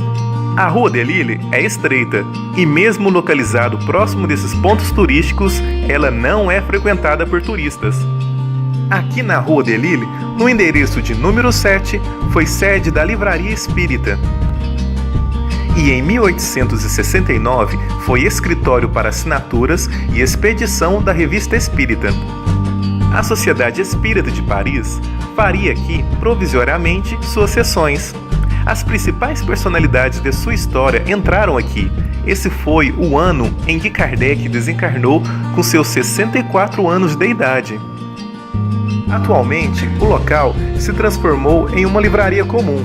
A Rua de Lille é estreita, e mesmo localizado próximo desses pontos turísticos, ela não é frequentada por turistas. Aqui na Rua de Lille, no endereço de número 7, foi sede da Livraria Espírita. e em 1869 foi escritório para assinaturas e expedição da Revista Espírita. A Sociedade Espírita de Paris faria aqui provisoriamente suas sessões. As principais personalidades de sua história entraram aqui. Esse foi o ano em que Kardec desencarnou com seus 64 anos de idade. Atualmente, o local se transformou em uma livraria comum.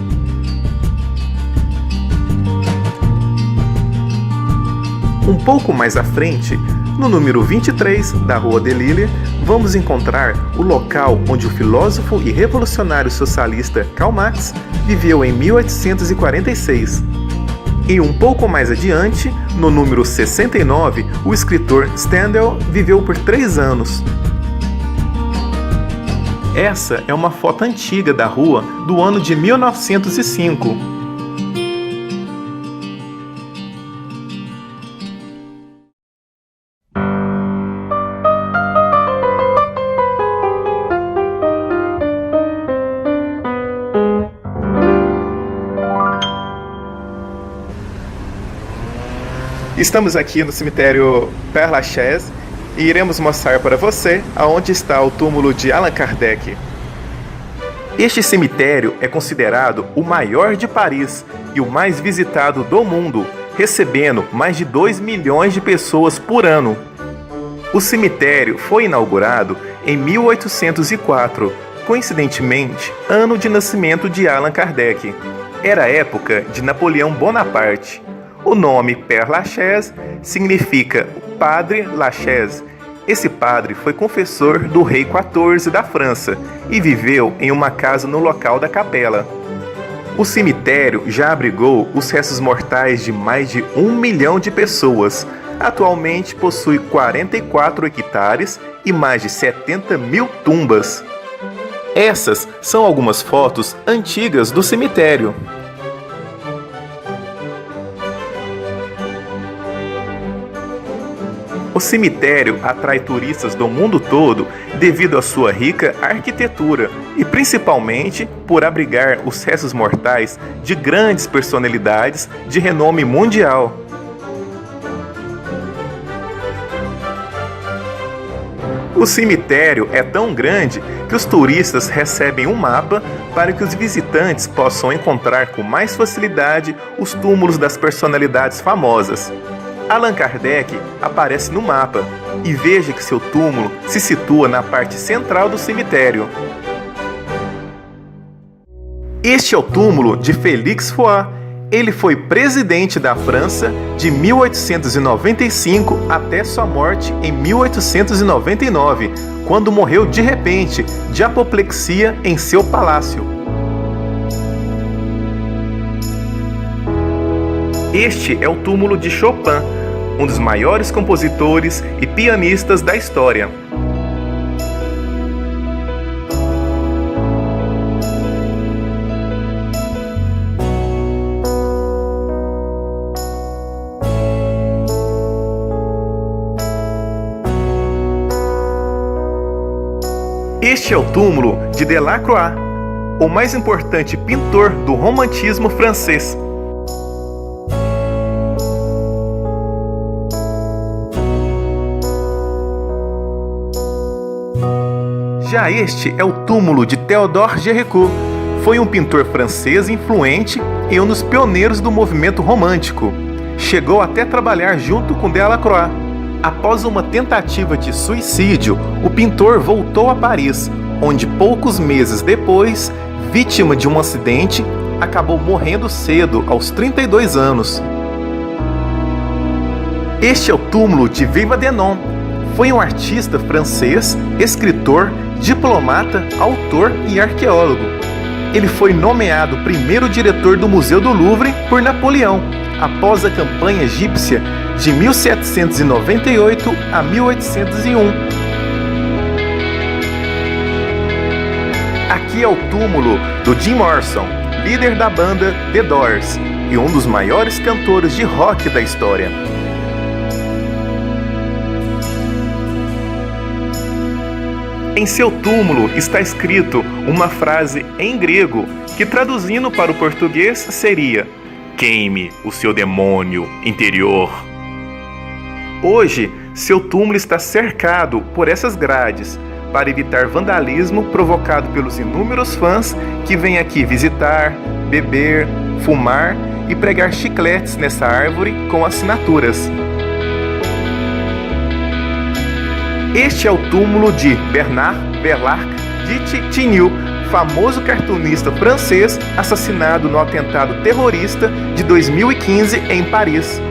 Um pouco mais à frente, no número 23 da Rua de Lille, vamos encontrar o local onde o filósofo e revolucionário socialista Karl Marx viveu em 1846. E um pouco mais adiante, no número 69, o escritor Stendhal viveu por 3 anos. Essa é uma foto antiga da rua do ano de 1905. Estamos aqui no cemitério Père Lachaise e iremos mostrar para você aonde está o túmulo de Allan Kardec. Este cemitério é considerado o maior de Paris e o mais visitado do mundo, recebendo mais de 2 milhões de pessoas por ano. O cemitério foi inaugurado em 1804, coincidentemente, ano de nascimento de Allan Kardec. Era a época de Napoleão Bonaparte. O nome Père Lachaise significa Padre Lachaise. Esse padre foi confessor do rei XIV da França e viveu em uma casa no local da capela. O cemitério já abrigou os restos mortais de mais de 1 milhão de pessoas. Atualmente possui 44 hectares e mais de 70 mil tumbas. Essas são algumas fotos antigas do cemitério. O cemitério atrai turistas do mundo todo devido à sua rica arquitetura e principalmente por abrigar os restos mortais de grandes personalidades de renome mundial. O cemitério é tão grande que os turistas recebem um mapa para que os visitantes possam encontrar com mais facilidade os túmulos das personalidades famosas. Allan Kardec aparece no mapa e veja que seu túmulo se situa na parte central do cemitério. Este é o túmulo de Félix Faure. Ele foi presidente da França de 1895 até sua morte em 1899, quando morreu de repente de apoplexia em seu palácio. Este é o túmulo de Chopin, um dos maiores compositores e pianistas da história. Este é o túmulo de Delacroix, o mais importante pintor do romantismo francês. Já este é o túmulo de Théodore Géricault. Foi um pintor francês influente e um dos pioneiros do movimento romântico. Chegou até a trabalhar junto com Delacroix. Após uma tentativa de suicídio, o pintor voltou a Paris, onde poucos meses depois, vítima de um acidente, acabou morrendo cedo, aos 32 anos. Este é o túmulo de Vivadenois. Foi um artista francês, escritor, diplomata, autor e arqueólogo. Ele foi nomeado primeiro diretor do Museu do Louvre por Napoleão, após a campanha egípcia de 1798 a 1801. Aqui é o túmulo do Jim Morrison, líder da banda The Doors e um dos maiores cantores de rock da história. Em seu túmulo está escrito uma frase em grego que, traduzindo para o português, seria: queime o seu demônio interior. Hoje, seu túmulo está cercado por essas grades para evitar vandalismo provocado pelos inúmeros fãs que vêm aqui visitar, beber, fumar e pregar chicletes nessa árvore com assinaturas. Este é o túmulo de Bernard Verlac de Tignoux, famoso cartunista francês assassinado no atentado terrorista de 2015 em Paris.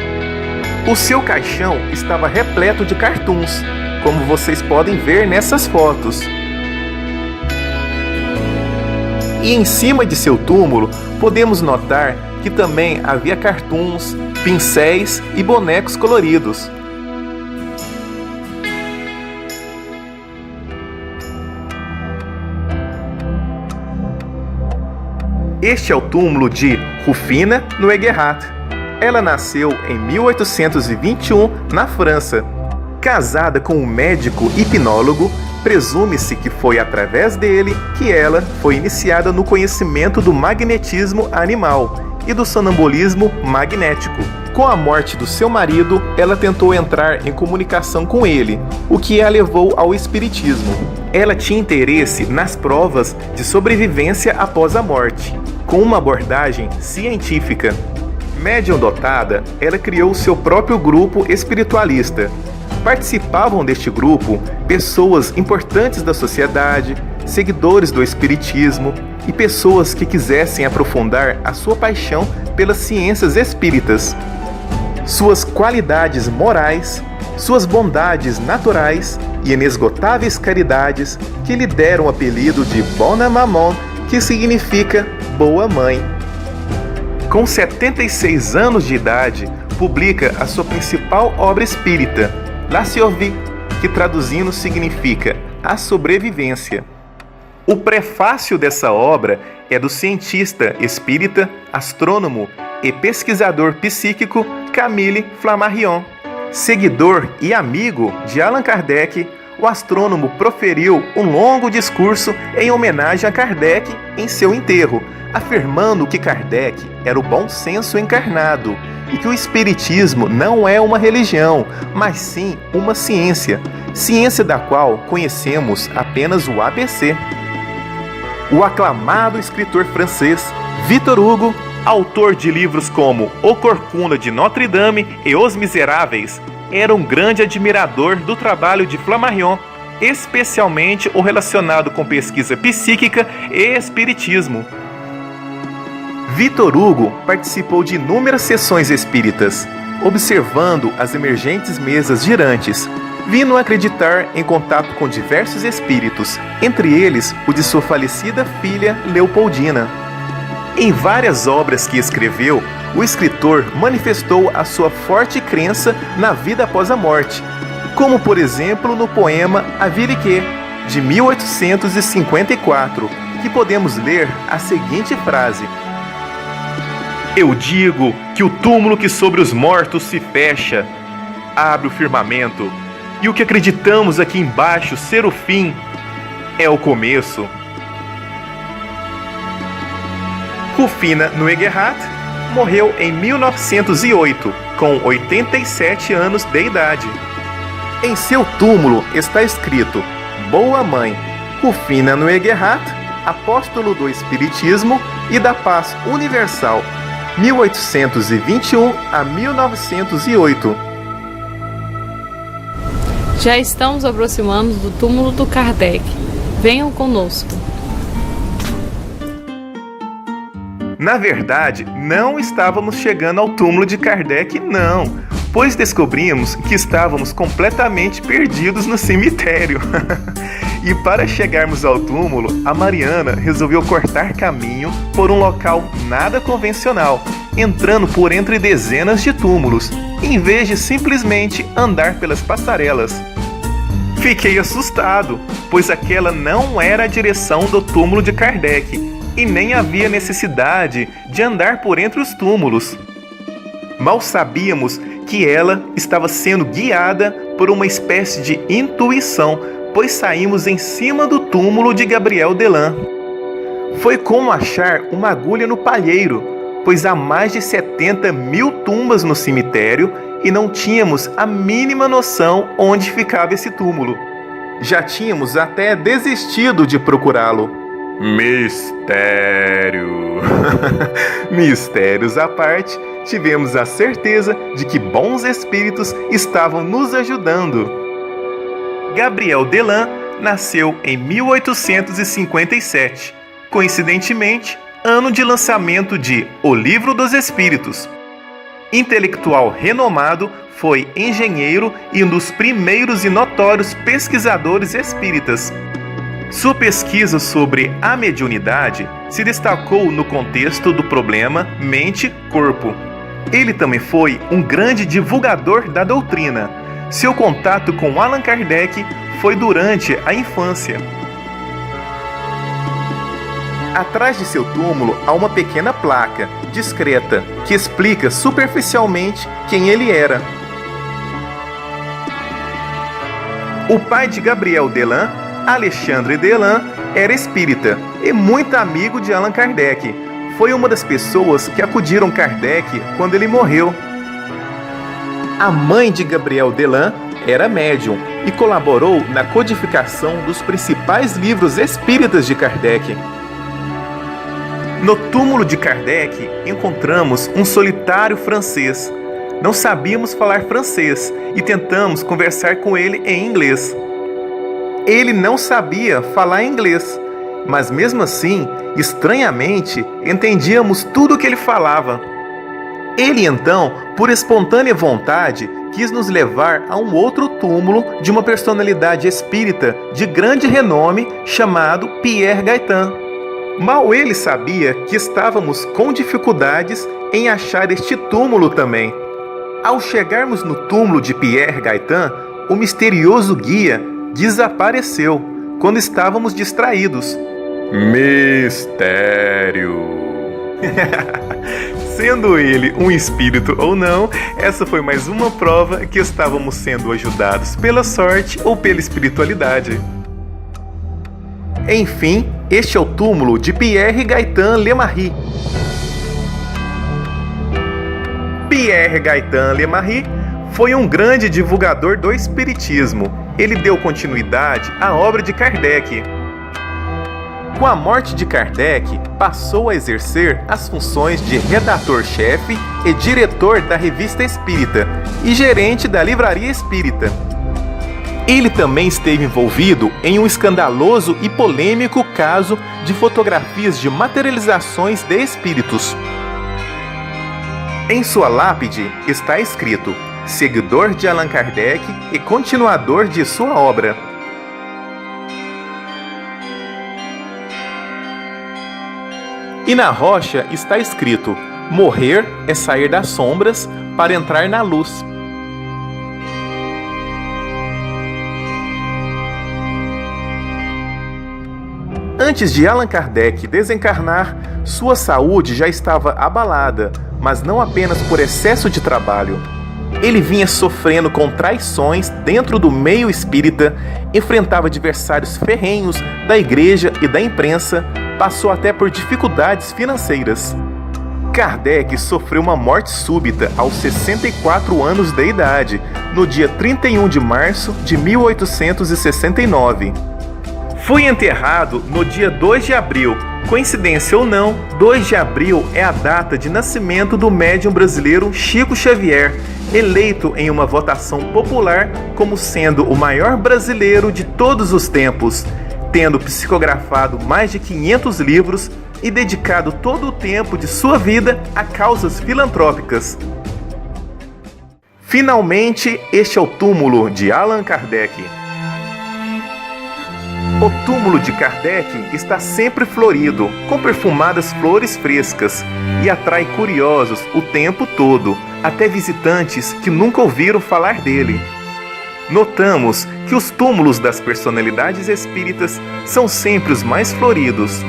O seu caixão estava repleto de cartoons, como vocês podem ver nessas fotos. E em cima de seu túmulo podemos notar que também havia cartoons, pincéis e bonecos coloridos. Este é o túmulo de Rufina Noguerat. Ela nasceu em 1821 na França. Casada com um médico hipnólogo, presume-se que foi através dele que ela foi iniciada no conhecimento do magnetismo animal e do sonambulismo magnético. Com a morte do seu marido, ela tentou entrar em comunicação com ele, o que a levou ao espiritismo. Ela tinha interesse nas provas de sobrevivência após a morte, com uma abordagem científica. Médium dotada, ela criou seu próprio grupo espiritualista. Participavam deste grupo pessoas importantes da sociedade, seguidores do espiritismo e pessoas que quisessem aprofundar a sua paixão pelas ciências espíritas. Suas qualidades morais, suas bondades naturais e inesgotáveis caridades que lhe deram o apelido de Bonne Maman, que significa boa mãe. Com 76 anos de idade, publica a sua principal obra espírita, La Survie, que traduzindo significa a sobrevivência. O prefácio dessa obra é do cientista espírita, astrônomo e pesquisador psíquico Camille Flammarion. Seguidor e amigo de Allan Kardec, o astrônomo proferiu um longo discurso em homenagem a Kardec em seu enterro, afirmando que Kardec era o bom senso encarnado e que o espiritismo não é uma religião, mas sim uma ciência, ciência da qual conhecemos apenas o ABC. O aclamado escritor francês Victor Hugo, autor de livros como O Corcunda de Notre Dame e Os Miseráveis, era um grande admirador do trabalho de Flammarion, especialmente o relacionado com pesquisa psíquica e espiritismo. Victor Hugo participou de inúmeras sessões espíritas, observando as emergentes mesas girantes, vindo a acreditar em contato com diversos espíritos, entre eles o de sua falecida filha Leopoldina. Em várias obras que escreveu, o escritor manifestou a sua forte crença na vida após a morte, como por exemplo no poema A Virique, de 1854, que podemos ler a seguinte frase: Eu digo que o túmulo que sobre os mortos se fecha, abre o firmamento, e o que acreditamos aqui embaixo ser o fim, é o começo. Rufina Noguerat morreu em 1908, com 87 anos de idade. Em seu túmulo está escrito: Boa Mãe, Rufina Noguerat, apóstolo do Espiritismo e da Paz Universal, 1821 a 1908. Já estamos aproximando do túmulo do Kardec. Venham conosco. Na verdade, não estávamos chegando ao túmulo de Kardec, não, pois descobrimos que estávamos completamente perdidos no cemitério. E para chegarmos ao túmulo, a Mariana resolveu cortar caminho por um local nada convencional, entrando por entre dezenas de túmulos, em vez de simplesmente andar pelas passarelas. Fiquei assustado, pois aquela não era a direção do túmulo de Kardec, e nem havia necessidade de andar por entre os túmulos. Mal sabíamos que ela estava sendo guiada por uma espécie de intuição, pois saímos em cima do túmulo de Gabriel Deslán. Foi como achar uma agulha no palheiro, pois há mais de 70 mil tumbas no cemitério e não tínhamos a mínima noção onde ficava esse túmulo. Já tínhamos até desistido de procurá-lo. Mistério! Mistérios à parte, tivemos a certeza de que bons espíritos estavam nos ajudando. Gabriel Delan nasceu em 1857, coincidentemente, ano de lançamento de O Livro dos Espíritos. Intelectual renomado, foi engenheiro e um dos primeiros e notórios pesquisadores espíritas. Sua pesquisa sobre a mediunidade se destacou no contexto do problema mente-corpo. Ele também foi um grande divulgador da doutrina. Seu contato com Allan Kardec foi durante a infância. Atrás de seu túmulo há uma pequena placa, discreta, que explica superficialmente quem ele era. O pai de Gabriel Delan, Alexandre Delan, era espírita e muito amigo de Allan Kardec. Foi uma das pessoas que acudiram Kardec quando ele morreu. A mãe de Gabriel Delan era médium e colaborou na codificação dos principais livros espíritas de Kardec. No túmulo de Kardec encontramos um solitário francês. Não sabíamos falar francês e tentamos conversar com ele em inglês. Ele não sabia falar inglês, mas mesmo assim, estranhamente, entendíamos tudo o que ele falava. Ele então, por espontânea vontade, quis nos levar a um outro túmulo de uma personalidade espírita de grande renome chamado Pierre Gaitan. Mal ele sabia que estávamos com dificuldades em achar este túmulo também. Ao chegarmos no túmulo de Pierre Gaitan, o misterioso guia desapareceu quando estávamos distraídos. Mistério! Sendo ele um espírito ou não, essa foi mais uma prova que estávamos sendo ajudados pela sorte ou pela espiritualidade. Enfim, este é o túmulo de Pierre Gaitan Lemarie. Pierre Gaitan Lemarie foi um grande divulgador do espiritismo. Ele deu continuidade à obra de Kardec. Com a morte de Kardec, passou a exercer as funções de redator-chefe e diretor da Revista Espírita e gerente da Livraria Espírita. Ele também esteve envolvido em um escandaloso e polêmico caso de fotografias de materializações de espíritos. Em sua lápide está escrito: seguidor de Allan Kardec e continuador de sua obra. E na rocha está escrito: morrer é sair das sombras para entrar na luz. Antes de Allan Kardec desencarnar, sua saúde já estava abalada, mas não apenas por excesso de trabalho. Ele vinha sofrendo com traições dentro do meio espírita, enfrentava adversários ferrenhos da igreja e da imprensa, passou até por dificuldades financeiras. Kardec sofreu uma morte súbita aos 64 anos de idade, no dia 31 de março de 1869. Foi enterrado no dia 2 de abril. Coincidência ou não, 2 de abril é a data de nascimento do médium brasileiro Chico Xavier, eleito em uma votação popular como sendo o maior brasileiro de todos os tempos, tendo psicografado mais de 500 livros e dedicado todo o tempo de sua vida a causas filantrópicas. Finalmente, este é o túmulo de Allan Kardec. O túmulo de Kardec está sempre florido, com perfumadas flores frescas, e atrai curiosos o tempo todo, até visitantes que nunca ouviram falar dele. Notamos que os túmulos das personalidades espíritas são sempre os mais floridos.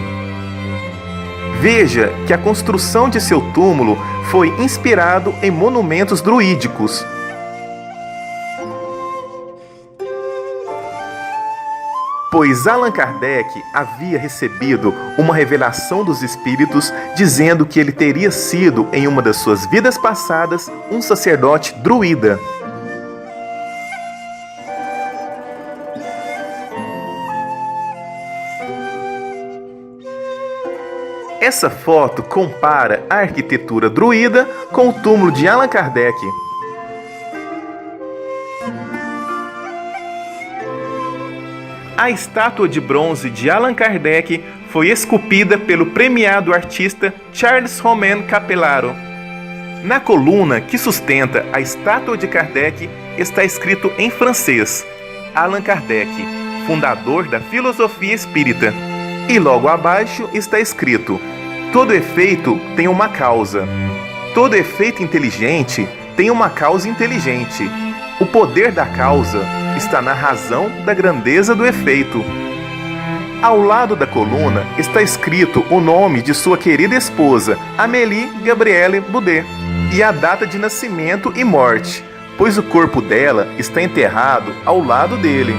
Veja que a construção de seu túmulo foi inspirado em monumentos druídicos. pois Allan Kardec havia recebido uma revelação dos espíritos dizendo que ele teria sido, em uma das suas vidas passadas, um sacerdote druida. Essa foto compara a arquitetura druida com o túmulo de Allan Kardec. A estátua de bronze de Allan Kardec foi esculpida pelo premiado artista Charles Romain Capellaro. Na coluna que sustenta a estátua de Kardec está escrito em francês: Allan Kardec, fundador da filosofia espírita. E logo abaixo está escrito: todo efeito tem uma causa. Todo efeito inteligente tem uma causa inteligente. O poder da causa está na razão da grandeza do efeito. Ao lado da coluna está escrito o nome de sua querida esposa, Amélie Gabrielle Boudet, e a data de nascimento e morte, pois o corpo dela está enterrado ao lado dele.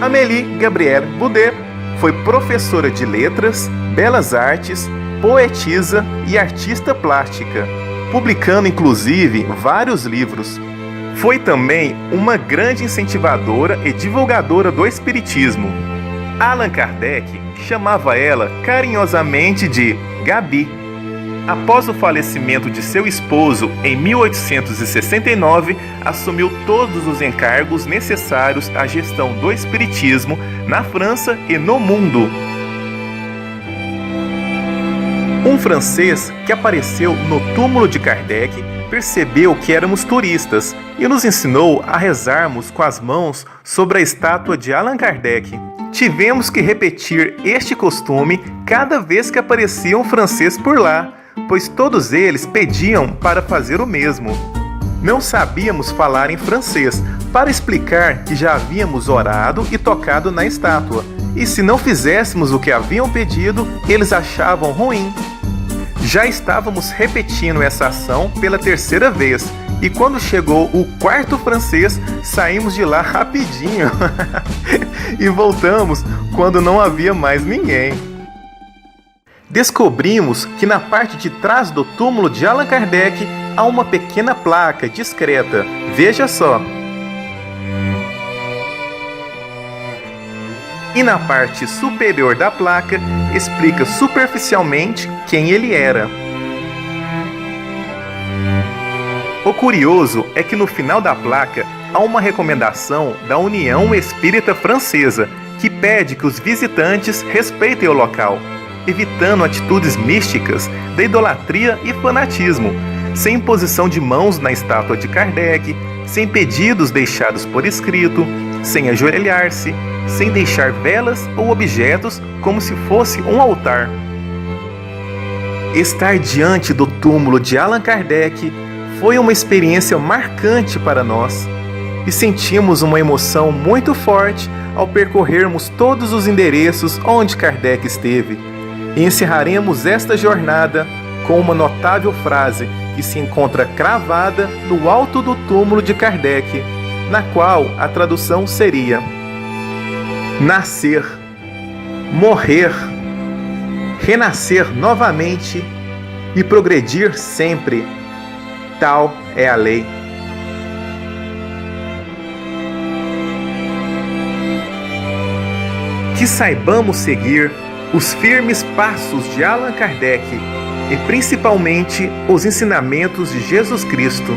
Amélie Gabrielle Boudet foi professora de letras, belas artes, poetisa e artista plástica, publicando inclusive vários livros. Foi também uma grande incentivadora e divulgadora do espiritismo. Allan Kardec chamava ela carinhosamente de Gabi. Após o falecimento de seu esposo em 1869, assumiu todos os encargos necessários à gestão do espiritismo na França e no mundo. Um francês que apareceu no túmulo de Kardec percebeu que éramos turistas e nos ensinou a rezarmos com as mãos sobre a estátua de Allan Kardec. Tivemos que repetir este costume cada vez que aparecia um francês por lá, pois todos eles pediam para fazer o mesmo. Não sabíamos falar em francês para explicar que já havíamos orado e tocado na estátua, e se não fizéssemos o que haviam pedido, eles achavam ruim. Já estávamos repetindo essa ação pela terceira vez, e quando chegou o quarto francês, saímos de lá rapidinho e voltamos quando não havia mais ninguém. Descobrimos que na parte de trás do túmulo de Allan Kardec há uma pequena placa discreta. Veja só. E na parte superior da placa explica superficialmente quem ele era. O curioso é que no final da placa há uma recomendação da União Espírita Francesa que pede que os visitantes respeitem o local, evitando atitudes místicas da idolatria e fanatismo, sem imposição de mãos na estátua de Kardec, sem pedidos deixados por escrito, sem ajoelhar-se, sem deixar velas ou objetos como se fosse um altar. Estar diante do túmulo de Allan Kardec foi uma experiência marcante para nós e sentimos uma emoção muito forte ao percorrermos todos os endereços onde Kardec esteve. E encerraremos esta jornada com uma notável frase que se encontra cravada no alto do túmulo de Kardec, na qual a tradução seria: nascer, morrer, renascer novamente e progredir sempre. Tal é a lei. Que saibamos seguir os firmes passos de Allan Kardec e principalmente os ensinamentos de Jesus Cristo,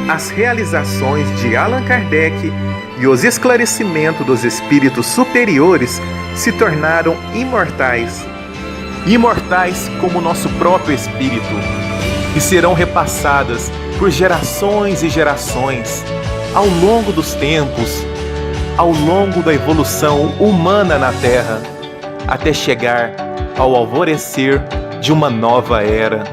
as realizações de Allan Kardec e os esclarecimentos dos espíritos superiores se tornaram imortais, imortais como nosso próprio espírito, e serão repassadas por gerações e gerações, ao longo dos tempos, ao longo da evolução humana na Terra, até chegar ao alvorecer de uma nova era.